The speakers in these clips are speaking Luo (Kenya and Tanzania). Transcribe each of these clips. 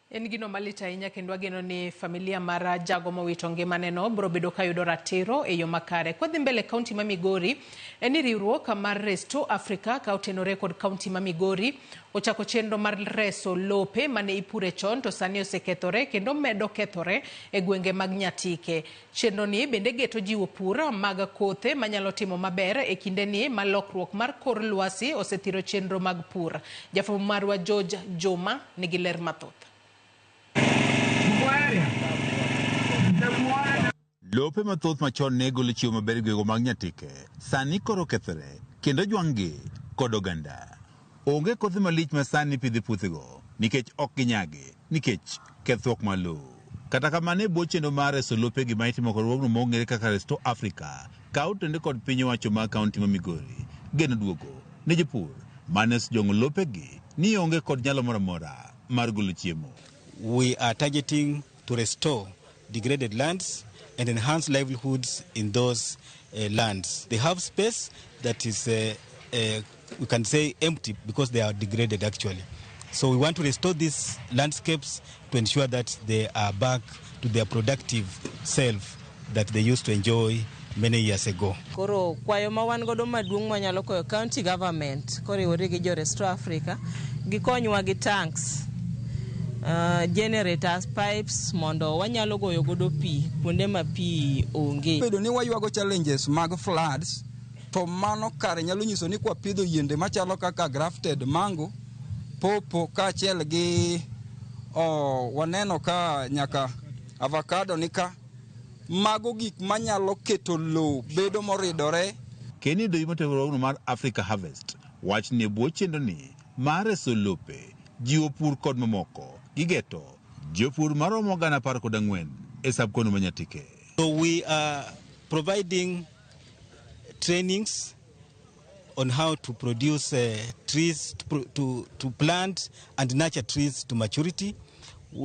En gino malit ahinya kendo ageno ni familia mar jago mowito ngimaneno biro bedo ka yudo ratiro e yo makare. Kwadhi mbele kaunti ma Migori eni riwruok mar Restore Africa ka otenore kod kaunti ma Migori ochako chenro mar reso lope mane ipure chon to sani osekethore kendo medo kethore e gwenge mag Nyatike. Chenro ni bende geto jiwo pur mag kothe manyalo timo maber e kinde ni ma lokruok mar kor lwasi osethiro chenro mag pur. Jafwambo marwa George Juma nigi ler mathoth. Lope mathoth machon ne golo chiwo maber gwego mag Nyatike sani koro kethore kendo jwang'gi kod oganda. Onge kothe malich ma sani pidhi puothego nikech ok ginyagi nikech kethruok mar lowo. Kata kamano e bwo chenro mar reso lopegi ma itimo kod riwruogno mong'ere kaka Restore Africa ka otende kod piny owacho mar kaunti ma Migori, geno duogo ne jopur mane osejong'o lopegi ni onge kod nyalo moro amora mar golo chiemo. We are targeting to restore degraded lands and enhance livelihoods in those lands. They have space that is, we can say, empty because they are degraded actually. So we want to restore these landscapes to ensure that they are back to their productive self that they used to enjoy many years ago. Koro kwayo ma wan godo maduong' manyalo koyo county government koriwore gi jo Restore Africa gikonywa gi tanks, generators, pipes mondo wanyalo goyo godo pi kuonde ma pi onge. Bedo ni waywago challenges mag floods to mano kare nyalo nyiso ni kwa pidho yiende machalo kaka grafted mango, popo kaachiel gi waneno ka nyaka avocado nika mago gik manyalo keto lowo bedo moridore. Kenny Doimo riwruogno mar Africa Harvest wach ni bwo chenro ni mar reso lope jiwo pur kod mamoko gigeto jopur maromo 14,000 e sabkono ma Nyatike. So we are providing trainings on how to produce trees, to plant and nurture trees to maturity.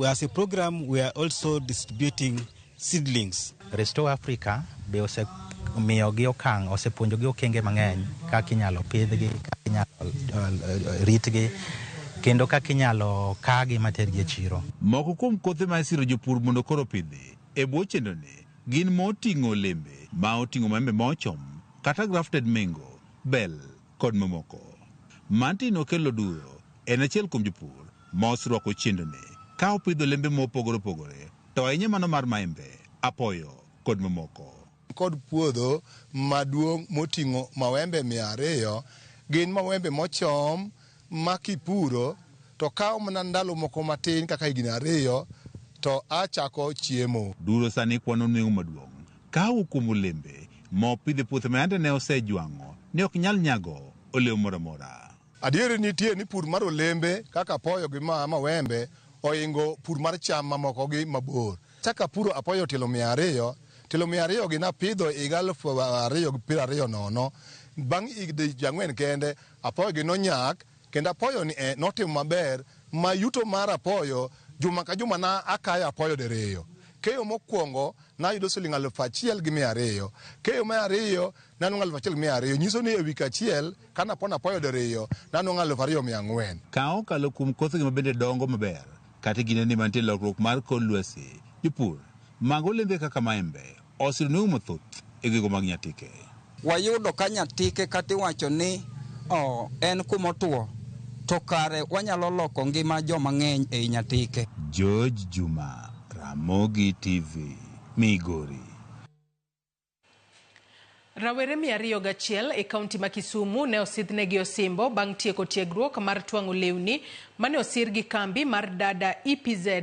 As a program, we are also distributing seedlings. Restore Africa be osemiyogi okang' osepuonjogi okenge mang'eny kaka inyalo pidhgi, kaka inyalo ritgi kendo kaka inyalo kagi matergi e chiro. Moko kuom kothe ma isiro jopur mondo koro pidhi e bwo chenro ni gin moting'o olembe ma oting'o maembe mochom kata grafted mango, bell kod mamoko. Martin Okelo Duro en achiel kuom jopur ma osirwako chenro ni ka opidho olembe mopogore opogore to ahinya mano mar maembe, apoyo kod mamoko. Kod puodho maduong' moting'o mawembe 200 gin mawembe mochom makipuro to kawo mana ndalo moko matin kaka higni 2 to achako chiemo. Duro sani kwano nweng'o maduong' kawo kuom olembe mopidho puothe ma yande ne osejwang'o ni ok nyal nyago olemo moro amora. Adieri nitie ni pur mar olembe kaka apoyo gi mawembe oingo pur mar cham mamoko gi mabor. Chaka puro apoyo tilo 200 gi napidho higa 2020 bang' higni 4 kende apoyo gi nonyak kendo apoyo ni notimo maber ma yuto mar apoyo juma ka juma na akayo apoyo diriyo. Keyo mokwongo na yudo siling 1,200. Keyo mar ariyo nanungo 1,200. Nyiso ni ewi kachiel kana pona apoyo diriyo nanungo 2,400. Kao kalo kum kothegi mabende dongo maber kata gine ni mantie lokruok mar kor lwasi jopur mag olembe kaka maembe osiro nweng'o mathoth e gwego mag Nyatike. Wayudo ka Nyatike kata iwacho ni en kumotuo to kare wanyalo loko ngima joma ng'eny e Nyatike. George Juma, Ramogi TV, Migori. Rawere 201 e kaunti ma Kisumu ne osidhnegi osimbo bang' tieko tiegruok mar twang'o lewni mane osir gi kambi mar Dada EPZ